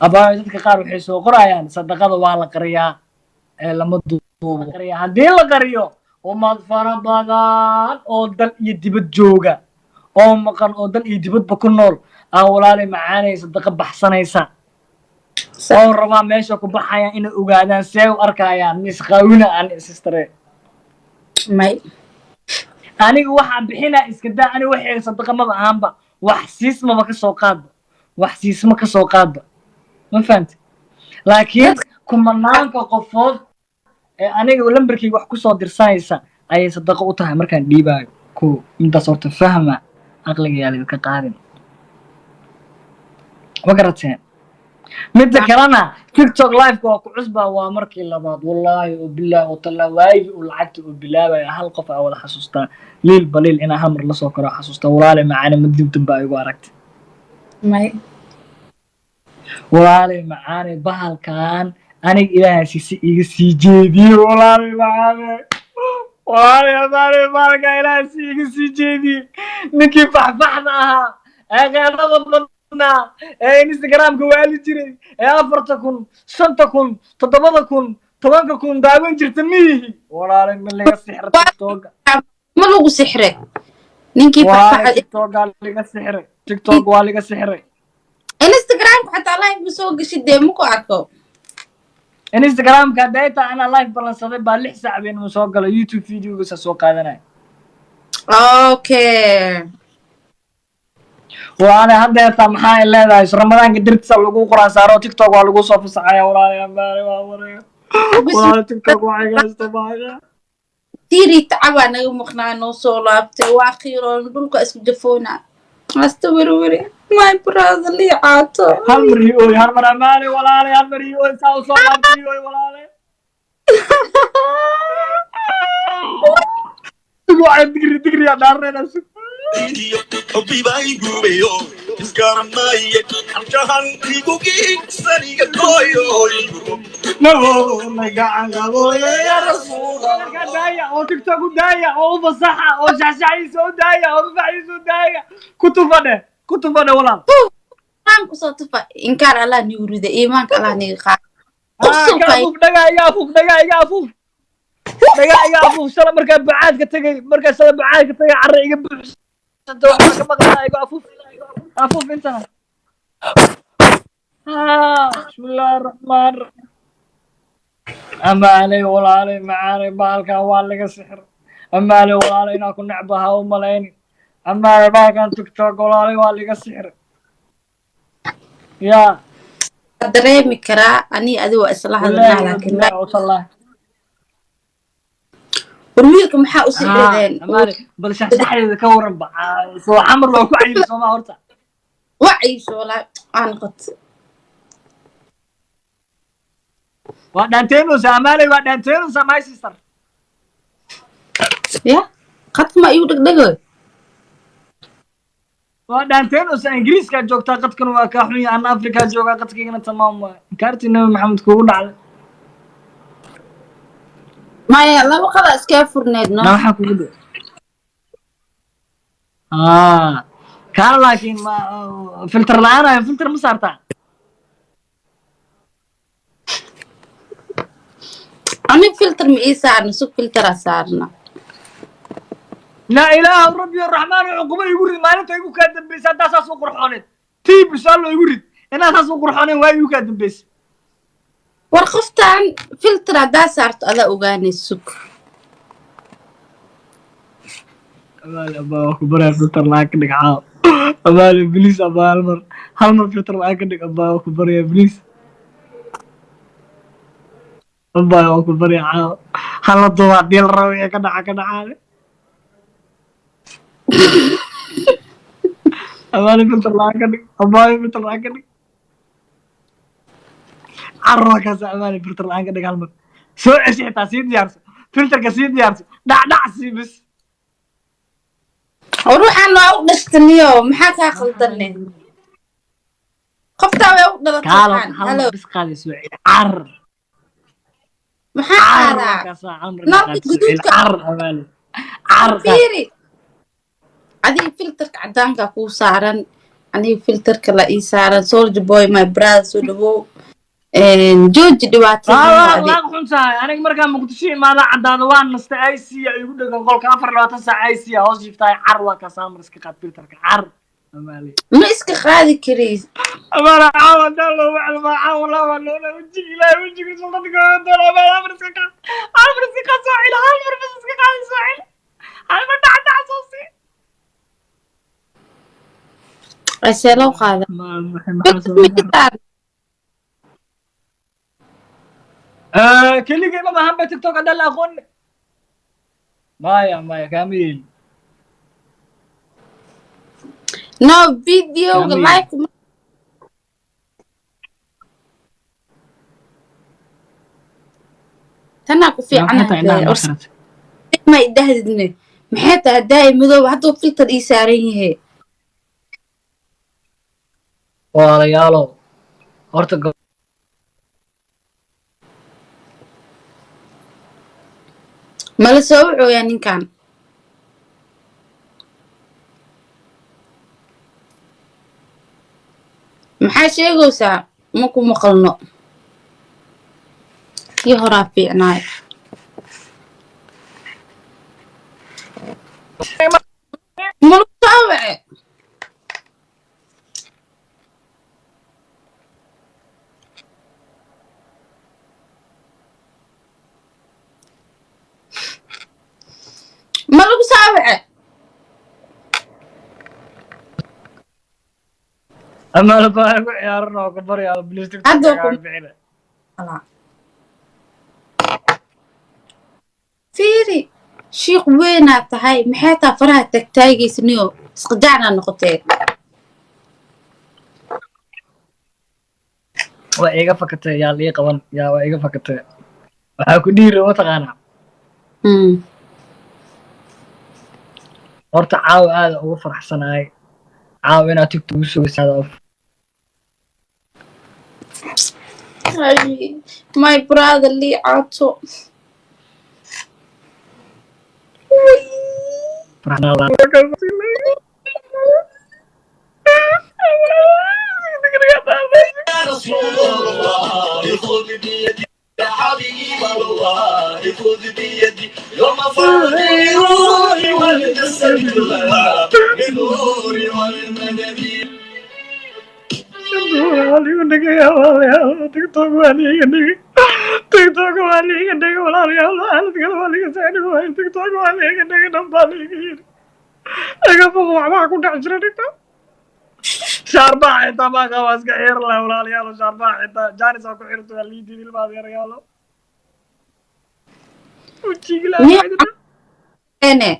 abaa dadka qaar waxay soo qorayaan sadaqada waa la qariyaa ee lama duubo haddii la qariyo ummad fara badan oo dal iyo dibad jooga oo maqan oo dal iyo dibadba ku nool aan walaalay macaanay sadaqa baxsanaysa oo rabaa meesha ku baxayaan inay ogaadaan see u arkayaan misqaawina aan sistare may aniga waxaan bixinaa iska daa aniga waxay sadaqa maba ahaanba wax siismaba ka soo qaadba wax siisma ka soo qaadba ma fahamti laakiin kumanaanka qofood ee aniga lambarkayga wax ku soo dirsanaysa ayay sadaqa u tahay markaan dhiibaayo ko intaas horta fahma aqliga yaa laga qaadin ma garateen midda kalena tiktok live-ka waa ku cusbaa waa markii labaad wallaahi oo bilaahi oo tallaa waayigii uu lacagta uu bilaabaya hal qof aa wada xasuustaa liil baliil inaa hal mar lasoo karo xasuustaa walaale macaane ma dib damba igu aragtay may walaale macaane bahalkan aniga ilaahay si iga sii jeediye walaale macaane walaale macaane bahalkan ilaahay si iga sii jeediye ninkii faxfaxda ahaa ee qeedada badnaa ee instagramka waali jiray ee 4,000 5,000 7,000 10,000 daawan jirta miyihi walaale ma laga sixray tiktoka ma lagu sixray ninkii faxfaxay tiktoka laga sixray tiktok waa laga sixray instagram xataa live ma soo gashidee ma ku arko instagramka data ana live balansaday baa 6 saac been ma soo galo youtube videogiisa soo qaadanay okay waana hadda maxaa leedahay ramadaanka dirtiisa lagu quraan saaro tiktok waa lagu soo fasaxaya walaalahay ambaare waa wareey walaal tiktok waa iga isticmaala tiri tacaba naga maqnaa noo soo laabtay waa qiiroon dhulka isku jafoona hasta werwere my brother li caato hal mar amaale walaalahay hal mar iyo saa u soo laabtay walaalahay waa digri ya daarreena Viva y gubeo, es garamaye, alcahan y gugin, saniga koyo. No, magaanga boye ya rasuul daya oo tiktok daya oo fasaxa oo shashai soo daya oo faxi soo daya kutubade walaal aan ku soo tufa inkaar Allah ni urida iimaanka Allah ni qaad dhaga shala markaa bacaadka tagay carra iga buuxsanto waxaa ka maqlaa iga afuuf intana bismillaahi raxmaan amaaley walaaley macaaney bahalkan waa laga sixir amaaley walaaley inaa ku necbaha u malayni amaaley bahalkan tiktok walaaley waa laga sixir yaa dareemi karaa ani adiga waa isla hadalnaa laakiin warwiilka maxaa u sixireen bal shaxdeeda ka waran ba soo xamar waa ku cayil Soomaa horta wacyi soola aan qad waa dhaanteeno Soomaali waa dhaanteeno my sister ya qadma ayuu dhagdhago waa dhaanteeno Ingiriiska joogta qadkan waa ka xun yahay Afrika jooga qadkiina tamaam waa kaarti Nabi Maxamed kugu dhacday maya laba qada iska furneed no waxa kugu dhacay kaan laakiin ma filter la'aan filter ma saartaa ani filter ma isaarna su filter asaarna la ilaaha rabbi arrahmaan uquba igu rid maalinta igu ka dambaysa taas oo qurxooneed tiib shallo igu rid inaa taas oo qurxooneen waa igu ka dambaysa war qoftaan filter hada saarto ada ogaanayso abaa ku baraa filter la ka dhigaa abaa please abaa hal mar filter la ka dhig abaa ku baraa please abaa ku baraa hal dood dil raw ee ka dhaca abaa filter la ka dhig abaa filter la ka dhig carro ka saamay filter la ka dhig hal mar soo ceshita si diyaarso filter ka si diyaarso dhac si bis ruuxan waa u dhastaniyo maxaa ka qaldanay qofta way u dhalatay halo bis qaadi soo car maxaa nalka guduudka fiiri adiga filterka cadaanka ku saaran aniga filterka la ii saaran soldier boy my brother soo dhawow jooji dhibaatada لا خمسة أنا مركا مقدشي ماذا عداد وان نستعيسي يقول لك نقول كافر لو تسعيسي هوس جفتاي عروة كسامر سكي قد فلترك عر أمالي ma iska qaadi kariis أمالا عاود دلو وعلى ما عاود لا ولا وجهي لا وجهي سلطتك ودول أمالا أمرسكا أمرسكا سوعي لها أمرسكا قاعد سوعي أنا بدأت أعصوصي asee loo qaada ما كل جيم ما هم بتيك توك أدل أخون مايا كامل no videoga كامل like tanaa ku ما حتى إنها fiicanahay ما خرت ma idahdidne maxay tahay daai madow hadduu filter ii saaran yahay walaalayaalow horta mala soo wacooyaa ninkan maxaa sheegaysaa ma ku maqalno kii horaa fiicnaay mala soo wace ma lagu soo wace أما لبا أقول يا رنا كبر يا بليز تيك توك haddoo يا ku بعينه maqlaa fiiri shiiq weynaa tahay maxay taa faraha tagtaagaysa isqadaacnaa noqotee waa iga fakatay yaa lii qaban yaa waa iga fakatay waxaa ku dhiiri mataqaanaa horta caawa aada ugu faraxsanahay caawa inaad tigto ugu sugaysaada Ay, my brother lii caato faraxnaada يا رسول الله خذ بيدي يا حبيب الله خذ بيدي يوم فرحي روحي والجسد الله بنوري والمدد tiktok waa liiga dhigi tiktok waa liiga dhigi walaalayaal aaladkale waa liiga saanigu hay tiktok waa liiga dhigi dhanbaa liiga yiri iga fogo waxbaa ku dhex jira tiktok shaarbaa xitaa maa qaba iska xir leh walaalayaal shaarbaa xitaa jaanis oo ku xirto waa liidii ilmaad yarayaalo ujigilaa ene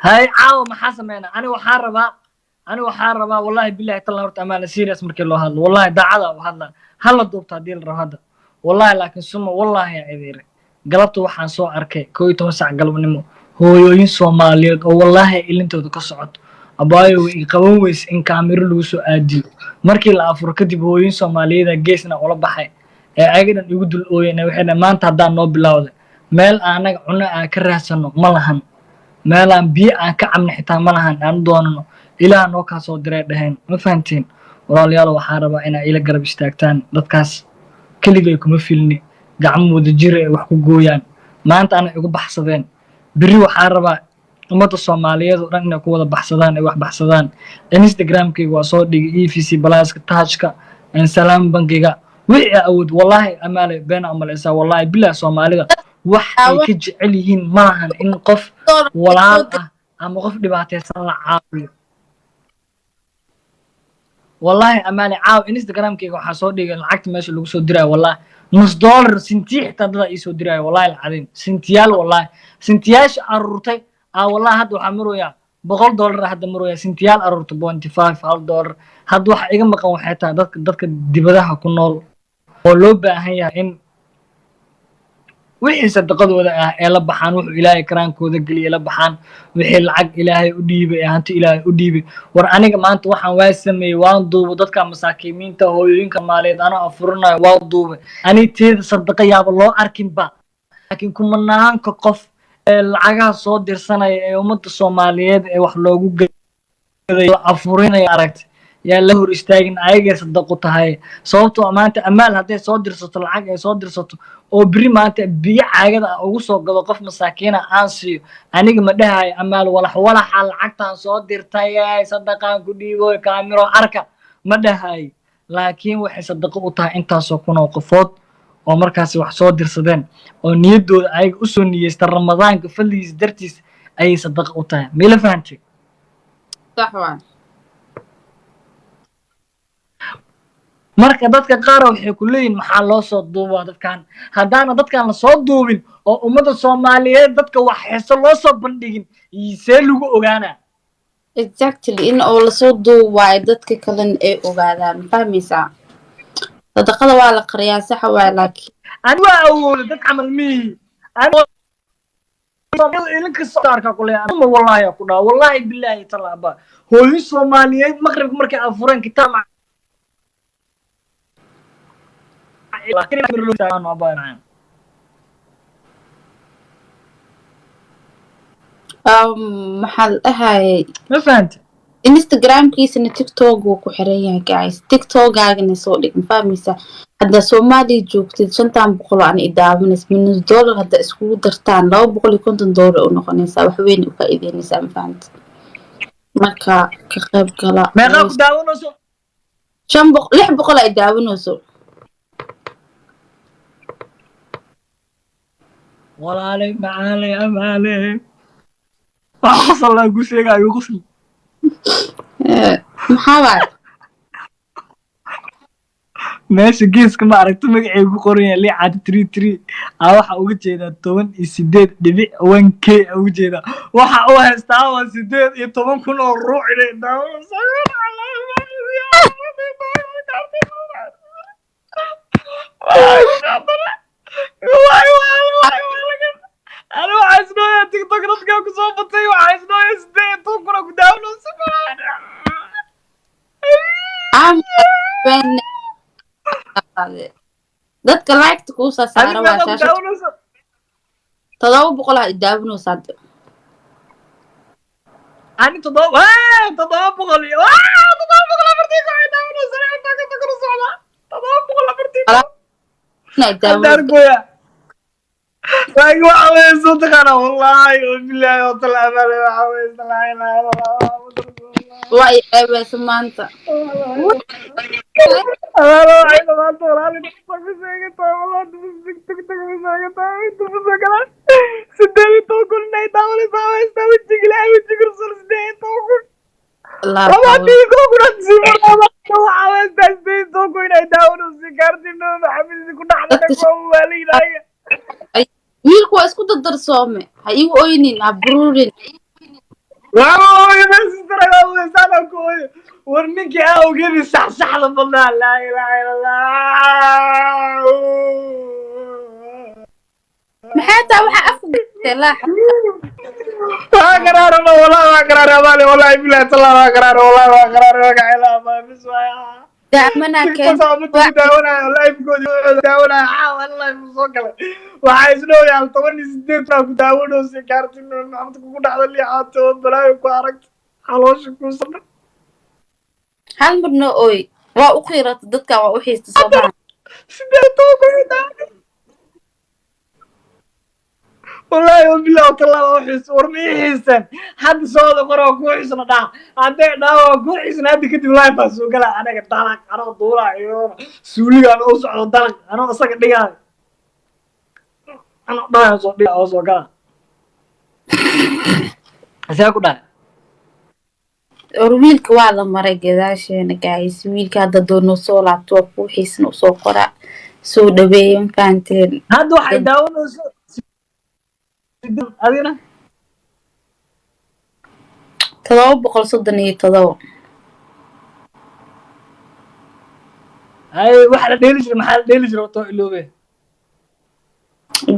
هاي عاو ما حاسمينا أنا وحار ربا والله بالله تلا هرت أمانة سيريس مركي له هذا والله دا عدا وهذا هلا دوبت هديل رو هذا والله لكن ثم والله يا عذيري قلبت وحان سو أركي كوي توسع قلب نمو هو يوين سوماليات أو والله اللي انتو تكسعد أبايو يقوون ويس إن كاميرو لوسو آدي مركي الأفر كدب هو يوين سوماليات جيسنا ولا بحي أجدا يقولوا الأوين وحنا ما انت هدان نو بلاوده ميل أنا عنا كرهسنو ملهن meelaan biyo aan ka cabna xitaa ma lahan aan doonano ilaah noo kaa soo diray dhaheen ma fahantiin walaalayaal waxaan rabaa inaa ila garab istaagtaan dadkaas keligay kuma filni gacmo wada jir ay wax ku gooyaan maanta ana igu baxsadeen beri waxaan rabaa ummadda soomaaliyeed oo dhan inay ku wada baxsadaan ay wax baxsadaan instagramkayga waa soo dhigay evc balaaska taajka salaam bankiga wixii awood wallaahi amaale beena amaleysaa wallaahi bilah soomaalida wax ay ka jecel yihiin malahan in qof walaal ah ama qof dhibaataysan la caawiyo wallaahi amaale caaw instagramkayga waxaa soo dhigay lacagta meesha lagu soo diraayo wallaahi nus dollar sintii xitaa dada ii soo diraayo wallaahi alcadiim sintiyaal wallaahi sintiyaasha aruurtay wallaahi hadda waxaa maroyaa $100 hadda maroyaa sintiyaal aruurtay $1 hadda waxa iga maqan waxay tahay dadka dibadaha ku nool oo loo baahan yahay in wixii sadaqadooda ah ee la baxaan wuxuu ilaahay karaankooda geliyay la baxaan wixii lacag ilaahay u dhiibay ee hanti ilaahay u dhiibay war aniga maanta waxaan waa sameeyey waan duubay dadka masaakiimiinta hooyooyinka maaliyeed anoo afurinayo waa duubay ani teeda sadaqa yaaba loo arkinba laakiin kumanaanka qof lacagaha soo dirsanaya ee ummadda Soomaaliyeed ee wax loogu gaday la afurinaya aragtay yaa la hor istaagin ayagay sadaqo tahay sababtoo maanta amaal hadday soo dirsato lacag ay soo dirsato oo biri maanta biyo caagada ah ugu soo gado qof masaakiina aan siiyo aniga ma dhahay amaal walaxa lacagtaan soo dirtay sadaqaan ku dhiibo kaamiro arka ma dhahay laakiin waxay sadaqo u tahay intaasoo kun oo qofood oo markaasi wax soo dirsadeen oo niyaddooda ayaga u soo niyeystaan ramadaanka fadligiisa dartiis ayay sadaqo u tahay mila fahantay صح waan marka dadka qaar waxay ku leeyihiin maxaa loo soo duubaa dadkan haddaana dadkan la soo duubin oo ummadda Soomaaliyeed dadka wax xiiso loo soo bandhigin see lagu ogaanaa exactly in oo la soo duubaay dadka kale ay ogaadaan fahmaysaa sadaqada waa la qariyaa sax waa laakiin ani waa awoodo dad camal mihi ani ilinka saarka ku leeyahay ama wallahi ku dhaa wallahi billahi talaaba hooyo Soomaaliyeed maqribka markay afureen kitaab maxaa la dhahay ma fahantay instagramkiisana tiktok wuu ku xiran yahay guys tiktokaagana soo dhig ma fahmaysaa hadda Soomaaliya joogtid 500 aan idaabanaysa $1 hadda iskugu dartaan $250 u noqonaysaa wax weyn u faa'iideynaysaa ma fahantay marka ka qayb gala meeqa ku daawanayso 600 ay daawanayso walaalay macaalay amaalay wax qosol la ku sheegayo qosol maxaa waay meesha geeska ma aragto magacay ku qoran yahay liicad 33 waxa uga jeedaa 18.1k uga jeedaa waxa uu haystaa waa 18 oo ruux inay daawanayso أنا وعايز نويا تيك توك نطقة كصوبتي وعايز نويا سدين توكنا قدامنا سبحان dadka lacagta kuu soo saara waa shaashad 700 ay daawanayso hadda ani 700 afartii ay daawanayso inta ka socda 700 afartii لكن وحوي صوتك انا والله وبالله وطلع بالي وحوي لا اله الا الله واي بس ما انت انا عايز ما تقول لي تفكر والله تفكر سدني توكل ناي داول ساوي استوي تجلي وتجر صور سدني توكل لا ما تيجو كنا تسيبنا وحوي تسدني توكل ناي داول سيجارتي نو محمد كنا حنا نقوم بالي wiilku waa isku dardarsoome ha igu oynin ha bururin war ninkii awgeedi saxsaxda badnaa laa ilaaha illa allah maxay taa waxa afka laaxa waa qaraarna wallahi wallahi billahi tallahi waa qaraar wallahi waa qaraar waa gaila ma biswaya daamana keen daawana live goodi daawana wallahi soo kale waxa isnooyaan 18 ku daawado si kaartin maxamad ku dhacdo liicaato balaayo ku arag xaloosha ku sabr hal marno oy waa u qiirata dadka waa u xiista Soomaaliya sidee toogo daawado والله وبالله والله وحس ورميحسن حد صوت قرا كويسنا دا هدي داو كويسنا هدي كدب لاي باس وكلا انا دالك انا دولا iyo suuliga aan u socdo dalag ana asaga dhigaa ana dhaay soo dhigaa oo soo gala asaa ku dhaay wiilka waa la maray gadaasheena guys wiilka hadda doono soo laabto ku xiisna soo qora soo dhaweeyo faanteen hadda waxay daawanayso adina 737 ay waxa la dheeli jiray maxaa la dheeli jiray oo iloobe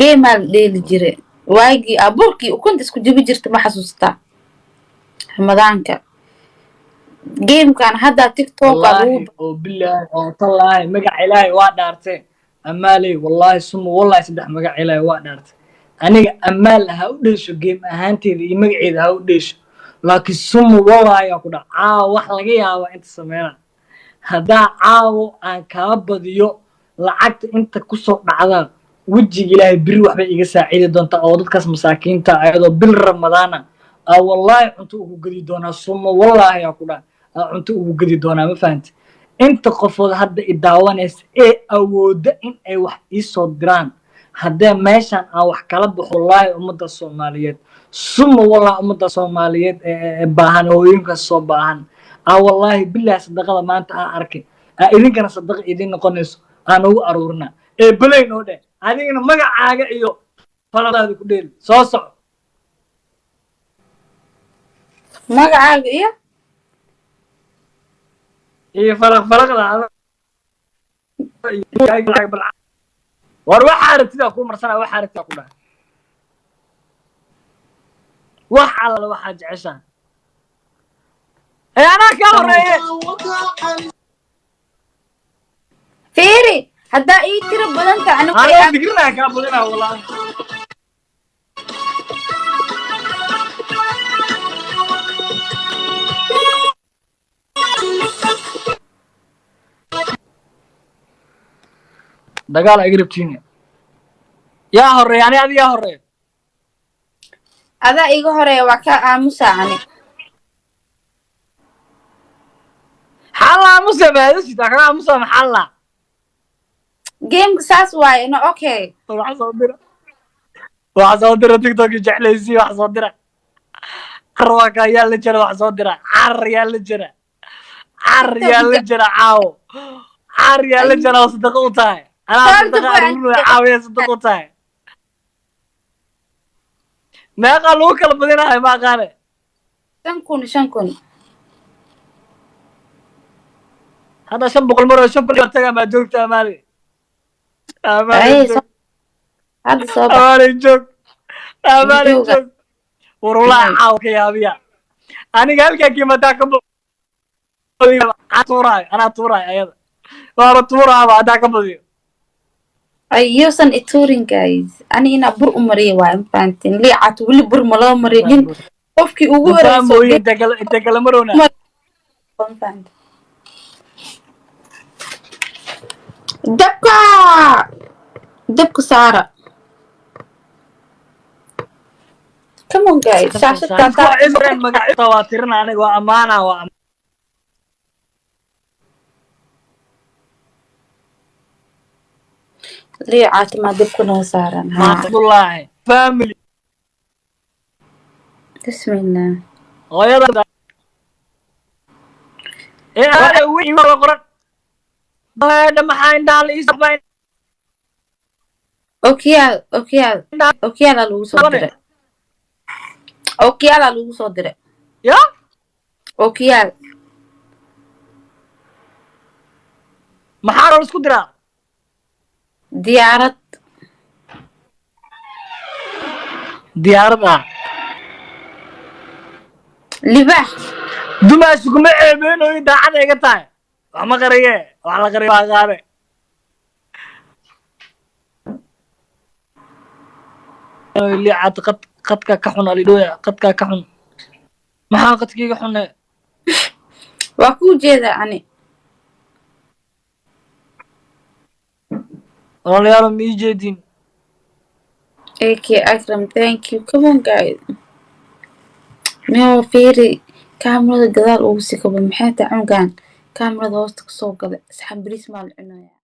game al dheeli jiray waagi abuurkii ukunta isku jibi jirta ma xasuustaa ramadaanka gamekan hadda tiktok oo billahi oo tallahi magac ilaahay waa dhaartay amaalay wallahi sumu wallahi saddex magac ilaahay waa dhaartay aniga amaal ha u dheesho game ahaanteeda iyo magaceeda ha u dheesho laakiin sumu wallaahi aa ku dhac caawa wax laga yaaba inta sameyna haddaa caawo aan kaa badiyo lacagta inta kusoo dhacda wejiga ilaahay biri waxbay iga saacidi doontaa oo dadkaas masaakiinta ayadoo bil ramadaana aa wallaahi cunto ugu gedi doonaa sumo wallaahi aa ku dhac aa cunto ugu gedi doonaa ma fahamti inta qofood hadda i daawanaysa ee awooda in ay wax iisoo diraan haddee meeshan aan wax kala baxo wallaahi ummadda soomaaliyeed sumo wallaahi ummadda soomaaliyeed ee baahan hooyinkaas soo baahan aa wallaahi bilaahi sadaqada maanta aa arkay aa idinkana sadaqa idin noqonayso aan ugu aruurina ee belayn oo dheh adigana magacaaga iyo faladaada ku dheeli soo soco magacaaga iyo falaqda war waxaa aragtidaa kuu marsana waxaa aragtidaa ku dhahay wax alla waxaa jeceshaa anaa kaa horeeye fiiri haddaa ii tiro badanta anaa fikrinaa kaa badinaa wallaahi dagaal ay garabtiina yaa horeeya ani adi yaa horeeya adaa iga horeeya waa ka aamusa ani xalla aamusa baadasita kaga aamusa maxalla gameka saas waaye no okay waxa soo dira tiktok jeclaysi waxa soo dira qarwaka yaa la jira waxa soo dira car yaa la jira caawo car yaa la jira sadaqa u tahay anaa sadaqa aruurina caawiya sadaqa u tahay meeqa lagu kala badinahay ma aqaane 5,000 hadda 500 mar oo 5 taga ma joogta amaali joog warulaa caaw ka yaabiya aniga halkaa kiimadaa ka anaa tuuraay ayada waaba tuuraaba haddaa ka badiyo ayuusan ituurin guys ani inaa bur u mariya waa mafahanteen liicaat weli bur ma loo marinin qofkii ugu inta kala marowna dabka saara come on guys magacita waa tirina aniga waa amaana waa liicaat maa dabka noo saaran abdullaahi family bismillah hooyada wixii qoran hooyada maxaa indhaha isbayn okiyaala lagu soo diray okiyaala lagu soo diray ya okiyaal maxaa loo isku diraa diyaarad ah libaax dumaashu kuma ceebeenooyin daacada iga tahay wax ma qariye wax la qariye waa qaade liicad qadka ka xun alidhooya qadka ka xun maxaa qadkiiga xune waa kuu jeeda ani walaalayaal ma ii jeedin AK Akram thank you come on guys no fiiri kaamirada gadaal ugu sikaba maxay tahay cunugan kaamirada hoosta kasoo galay asxaan bariis maa la cunaya